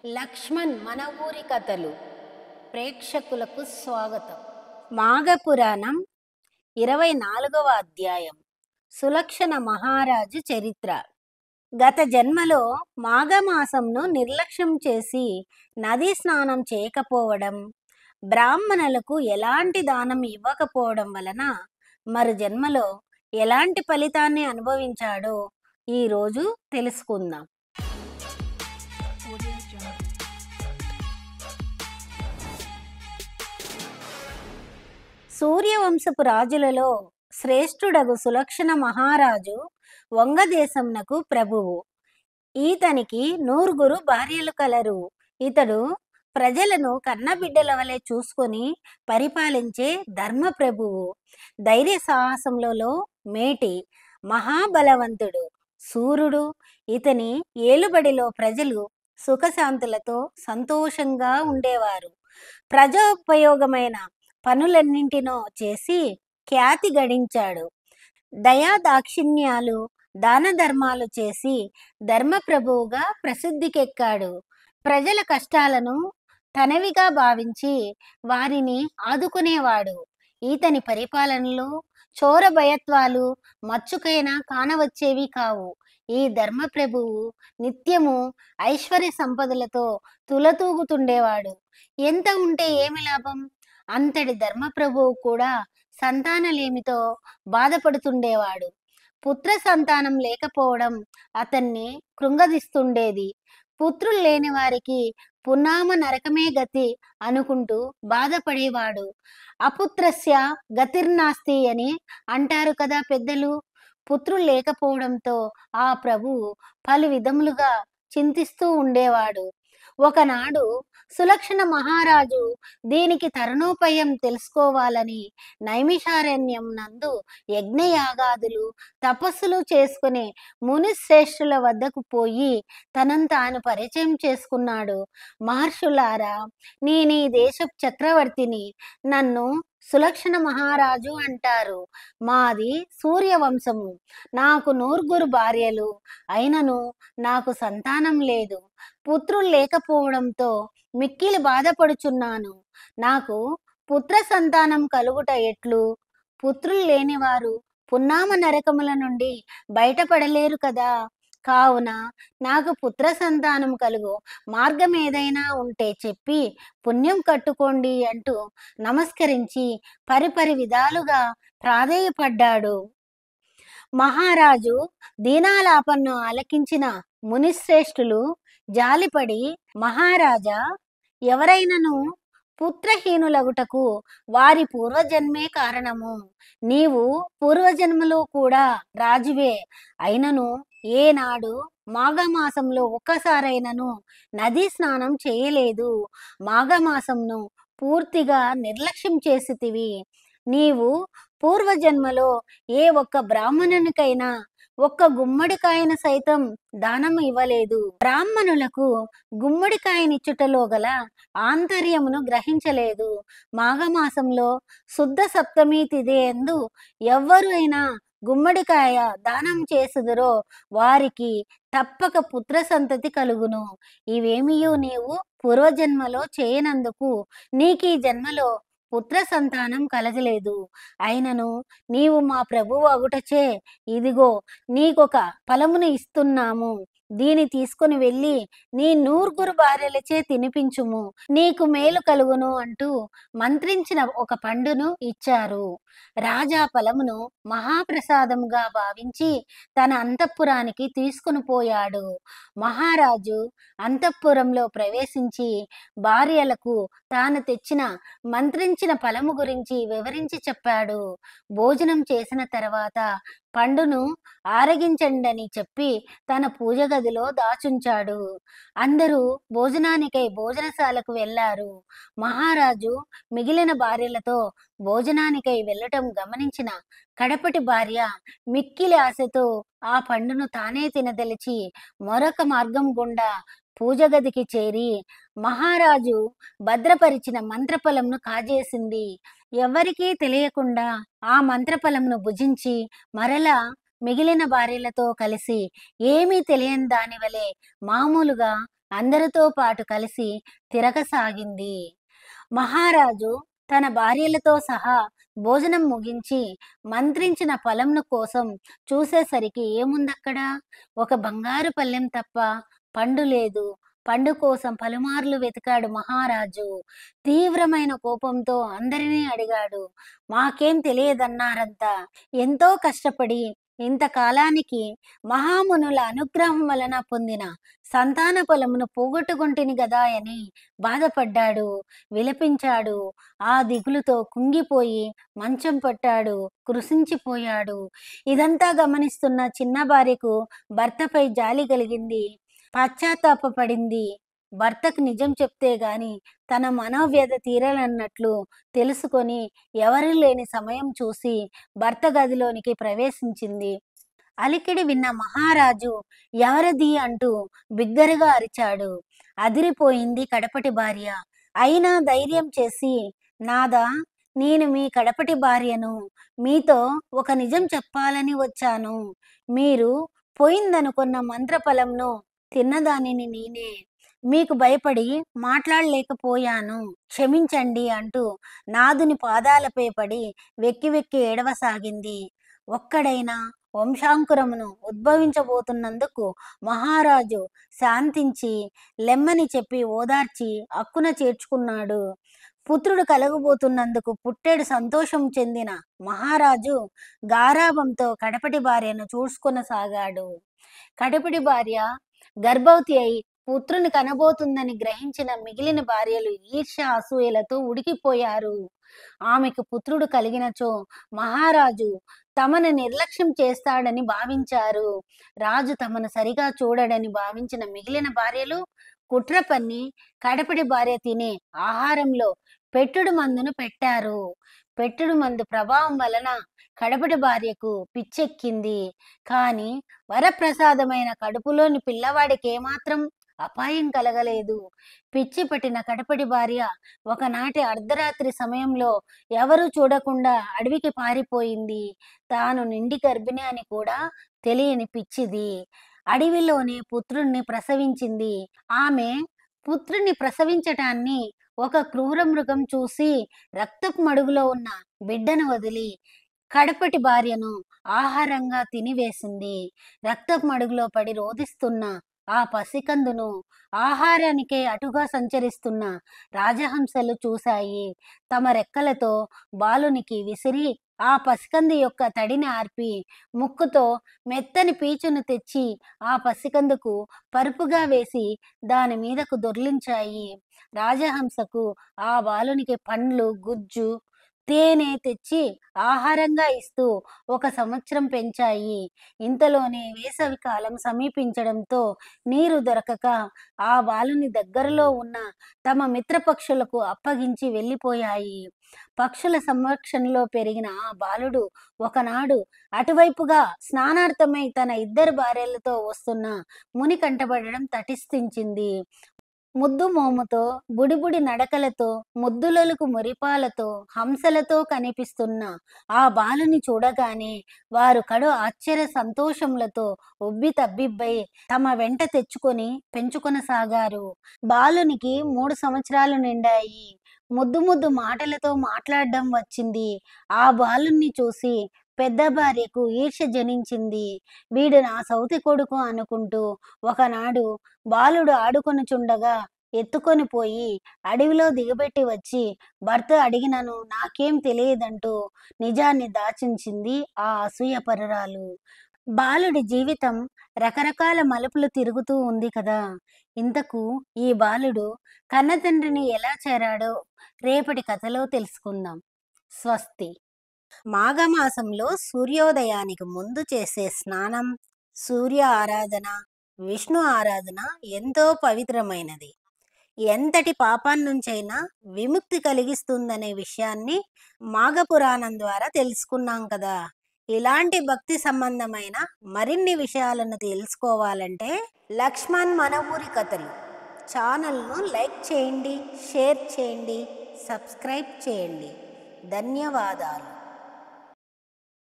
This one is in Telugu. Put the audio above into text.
లక్ష్మణ్ మన ఊరి కథలు ప్రేక్షకులకు స్వాగతం. మాఘపురాణం 24వ అధ్యాయం సులక్షణ మహారాజు చరిత్ర. గత జన్మలో మాఘమాసంను నిర్లక్ష్యం చేసి నదీ స్నానం చేయకపోవడం, బ్రాహ్మణులకు ఎలాంటి దానం ఇవ్వకపోవడం వలన మరు జన్మలో ఎలాంటి ఫలితాన్ని అనుభవించాడో ఈరోజు తెలుసుకుందాం. సూర్యవంశపు రాజులలో శ్రేష్ఠుడగు సులక్షణ మహారాజు వంగదేశంనకు ప్రభువు. ఈతనికి 9 భార్యలు కలరు. ఇతడు ప్రజలను కన్నబిడ్డల వలె చూసుకొని పరిపాలించే ధర్మ ప్రభువు. ధైర్య సాహసములలో మేటి మహాబలవంతుడు సూర్యుడు. ఇతని ఏలుబడిలో ప్రజలు సుఖశాంతులతో సంతోషంగా ఉండేవారు. ప్రజోపయోగమైన పనులన్నింటినో చేసి ఖ్యాతి గడించాడు. దయాదాక్షిణ్యాలు దాన ధర్మాలు చేసి ధర్మప్రభువుగా ప్రసిద్ధికెక్కాడు. ప్రజల కష్టాలను తనవిగా భావించి వారిని ఆదుకునేవాడు. ఈతని పరిపాలనలో చోరభయత్వాలు మచ్చుకైనా కానవచ్చేవి కావు. ఈ ధర్మప్రభువు నిత్యము ఐశ్వర్య సంపదలతో తులతూగుతుండేవాడు. ఎంత ఉంటే ఏమి లాభం? అంతటి ధర్మప్రభువు కూడా సంతానలేమితో బాధపడుతుండేవాడు. పుత్ర సంతానం లేకపోవడం అతన్ని కృంగదీస్తుండేది. పుత్రులు లేని వారికి పున్నామ నరకమే గతి అనుకుంటూ బాధపడేవాడు. అపుత్రస్య గతిర్నాస్తి అని అంటారు కదా పెద్దలు. పుత్రులు లేకపోవడంతో ఆ ప్రభువు పలు విధములుగా చింతిస్తూ ఉండేవాడు. ఒకనాడు సులక్షణ మహారాజు దీనికి తరుణోపాయం తెలుసుకోవాలని నైమిషారణ్యం నందు యజ్ఞయాగాదులు తపస్సులు చేసుకునే మునిశ్రేష్ఠుల వద్దకు పోయి తనను తాను పరిచయం చేసుకున్నాడు. మహర్షులారా, నేను ఈ దేశపు చక్రవర్తిని. నన్ను సులక్షణ మహారాజు అంటారు. మాది సూర్యవంశము. నాకు 9 భార్యలు. అయినను నాకు సంతానం లేదు. పుత్రులు లేకపోవడంతో మిక్కిలి బాధపడుచున్నాను. నాకు పుత్ర సంతానం కలుగుట ఎట్లు? పుత్రులు లేనివారు పున్నామ నరకముల నుండి బయటపడలేరు కదా. కావున నాకు పుత్ర సంతానం కలుగు మార్గం ఏదైనా ఉంటే చెప్పి పుణ్యం కట్టుకోండి అంటూ నమస్కరించి పరిపరి విధాలుగా ప్రాధేయపడ్డాడు. మహారాజు దీనాలాపన్ను ఆలకించిన మునిశ్రేష్ఠులు జాలిపడి, మహారాజా, ఎవరైనను పుత్రహీనులగుటకు వారి పూర్వజన్మే కారణము. నీవు పూర్వజన్మలో కూడా రాజువే. అయినను ఏనాడు మాఘమాసంలో ఒక్కసారైనను నదీ స్నానం చేయలేదు. మాఘమాసంను పూర్తిగా నిర్లక్ష్యం చేసితివి. నీవు పూర్వజన్మలో ఏ ఒక్క బ్రాహ్మణునికైనా ఒక్క గుమ్మడికాయను సైతం దానం ఇవ్వలేదు. బ్రాహ్మణులకు గుమ్మడికాయనిచ్చుటలో గల ఆంతర్యమును గ్రహించలేదు. మాఘమాసంలో శుద్ధ సప్తమి తిథి యందు ఎవ్వరు అయినా గుమ్మడికాయ దానం చేసిదరో వారికి తప్పక పుత్ర సంతతి కలుగును. ఇవేమియూ నీవు పూర్వజన్మలో చేయనందుకు నీకు ఈ జన్మలో పుత్ర సంతానం కలగలేదు. అయినను నీవు మా ప్రభువు అగుటచే ఇదిగో నీకొక ఫలమును ఇస్తున్నాము. దీని తీసుకుని వెళ్ళి నీ 9 భార్యలచే తినిపించుము, నీకు మేలు కలుగును అంటూ మంత్రించిన ఒక పండును ఇచ్చారు. రాజా ఫలమును మహాప్రసాదముగా భావించి తన అంతఃపురానికి తీసుకుని పోయాడు. మహారాజు అంతఃపురంలో ప్రవేశించి భార్యలకు తాను తెచ్చిన మంత్రించిన ఫలము గురించి వివరించి చెప్పాడు. భోజనం చేసిన తర్వాత పండును ఆరగించండని చెప్పి తన పూజ గదిలో దాచుంచాడు. అందరూ భోజనానికై భోజనశాలకు వెళ్ళారు. మహారాజు మిగిలిన భార్యలతో భోజనానికై వెళ్ళటం గమనించిన కడపటి భార్య మిక్కిలి ఆశతో ఆ పండును తానే తినదలిచి మరొక మార్గం గుండా పూజ గదికి చేరి మహారాజు భద్రపరిచిన మంత్రఫలంను కాజేసింది. ఎవరికీ తెలియకుండా ఆ మంత్రఫలంను భుజించి మరలా మిగిలిన భార్యలతో కలిసి ఏమీ తెలియని దాని వలె మామూలుగా అందరితో పాటు కలిసి తిరగసాగింది. మహారాజు తన భార్యలతో సహా భోజనం ముగించి మంత్రించిన ఫలంను కోసం చూసేసరికి ఏముందక్కడ? ఒక బంగారు పళ్ళెం తప్ప పండు లేదు. పండు కోసం పలుమార్లు వెతికాడు మహారాజు. తీవ్రమైన కోపంతో అందరినీ అడిగాడు. మాకేం తెలియదన్నారంతా. ఎంతో కష్టపడి ఇంతకాలానికి మహామునుల అనుగ్రహం వలన పొందిన సంతాన ఫలమును పోగొట్టుకుంటుని గదాయని బాధపడ్డాడు, విలపించాడు. ఆ దిగులుతో కుంగిపోయి మంచం పట్టాడు, కృశించిపోయాడు. ఇదంతా గమనిస్తున్న చిన్న భార్యకు భర్తపై జాలి కలిగింది, పశ్చాత్తాపపడింది. భర్తకు నిజం చెప్తే గాని తన మనోవ్యధ తీరనన్నట్లు తెలుసుకొని ఎవరూ లేని సమయం చూసి భర్త గదిలోనికి ప్రవేశించింది. అలికిడి విన్న మహారాజు ఎవరది అంటూ బిగ్గరగా అరిచాడు. అదిరిపోయింది కడపటి భార్య. అయినా ధైర్యం చేసి, నాదా, నేను మీ కడపటి భార్యను. మీతో ఒక నిజం చెప్పాలని వచ్చాను. మీరు పోయిందనుకున్న మంత్రఫలంను తిన్నదానిని నేనే. మీకు భయపడి మాట్లాడలేకపోయాను, క్షమించండి అంటూ నాదుని పాదాలపై పడి వెక్కి వెక్కి ఏడవసాగింది. ఒక్కడైనా వంశాంకురమును ఉద్భవించబోతున్నందుకు మహారాజు శాంతించి లెమ్మని చెప్పి ఓదార్చి అక్కున చేర్చుకున్నాడు. పుత్రుడు కలగబోతున్నందుకు పుట్టెడు సంతోషం చెందిన మహారాజు గారాభంతో కడపటి భార్యను చూసుకొనసాగాడు. కడపటి భార్య గర్భవతి అయి పుత్రుని కనబోతుందని గ్రహించిన మిగిలిన భార్యలు ఈర్ష్య అసూయలతో ఉడికిపోయారు. ఆమెకు పుత్రుడు కలిగినచో మహారాజు తమను నిర్లక్ష్యం చేస్తాడని భావించారు. రాజు తమను సరిగా చూడడని భావించిన మిగిలిన భార్యలు కుట్ర పన్ని కడపటి భార్య తినే ఆహారంలో పెట్టుడు మందును పెట్టారు. పెట్టుడు మందు ప్రభావం వలన కడపటి భార్యకు పిచ్చెక్కింది. కాని వరప్రసాదమైన కడుపులోని పిల్లవాడికి ఏమాత్రం అపాయం కలగలేదు. పిచ్చి పట్టిన కడపటి భార్య ఒకనాటి అర్ధరాత్రి సమయంలో ఎవరూ చూడకుండా అడవికి పారిపోయింది. తాను నిండి గర్భిణి అని కూడా తెలియని పిచ్చిది అడవిలోనే పుత్రుణ్ణి ప్రసవించింది. ఆమె పుత్రుని ప్రసవించటాన్ని ఒక క్రూర మృగం చూసి రక్తపు మడుగులో ఉన్న బిడ్డను వదిలి కడపటి భార్యను ఆహారంగా తినివేసింది. రక్తపు మడుగులో పడి రోదిస్తున్న ఆ పసికందును ఆహారానికే అటుగా సంచరిస్తున్న రాజహంసలు చూశాయి. తమ రెక్కలతో బాలునికి విసిరి ఆ పసికందు యొక్క తడిని ఆర్పి ముక్కుతో మెత్తని పీచును తెచ్చి ఆ పసికందుకు పరుపుగా వేసి దాని మీదకు దొర్లించాయి. రాజహంసకు ఆ బాలునికి పండ్లు, గుజ్జు, తేనె తెచ్చి ఆహారంగా ఇస్తూ 1 సంవత్సరం పెంచాయి. ఇంతలోనే వేసవి కాలం సమీపించడంతో నీరు దొరకక ఆ బాలుని దగ్గరలో ఉన్న తమ మిత్రపక్షులకు అప్పగించి వెళ్ళిపోయాయి. పక్షుల సంరక్షణలో పెరిగిన ఆ బాలుడు ఒకనాడు అటువైపుగా స్నానార్థమై తన 2 భార్యలతో వస్తున్న ముని కంటబడడం తటిస్థించింది. ముద్దు మోముతో, బుడిబుడి నడకలతో, ముద్దులొలుకు మురిపాలతో, హంసలతో కనిపిస్తున్న ఆ బాలుని చూడగానే వారు కడు ఆశ్చర్య సంతోషములతో ఉబ్బి తబ్బిబ్బై తమ వెంట తెచ్చుకొని పెంచుకొనసాగారు. బాలునికి 3 సంవత్సరాలు నిండాయి. ముద్దు ముద్దు మాటలతో మాట్లాడడం వచ్చింది. ఆ బాలుని చూసి పెద్ద భార్యకు ఈర్ష్య జనించింది. వీడు నా సౌతి కొడుకు అనుకుంటూ ఒకనాడు బాలుడు ఆడుకొనుచుండగా ఎత్తుకొని పోయి అడవిలో దిగబెట్టి వచ్చి భర్త అడిగినను నాకేం తెలియదంటూ నిజాన్ని దాచించింది ఆ అసూయపరురాలు. బాలుడి జీవితం రకరకాల మలుపులు తిరుగుతూ ఉంది కదా. ఇంతకు ఈ బాలుడు కన్నతండ్రిని ఎలా చేరాడో రేపటి కథలో తెలుసుకుందాం. స్వస్తి. మాఘమాసంలో సూర్యోదయానికి ముందు చేసే స్నానం, సూర్య ఆరాధన, విష్ణు ఆరాధన ఎంతో పవిత్రమైనది. ఎంతటి పాపాన్నుంచైనా విముక్తి కలిగిస్తుందనే విషయాన్ని మాఘపురాణం ద్వారా తెలుసుకున్నాం కదా. ఇలాంటి భక్తి సంబంధమైన మరిన్ని విషయాలను తెలుసుకోవాలంటే లక్ష్మణ్ మన ఊరి కథలు ఛానల్ను లైక్ చేయండి, షేర్ చేయండి, సబ్స్క్రైబ్ చేయండి. ధన్యవాదాలు.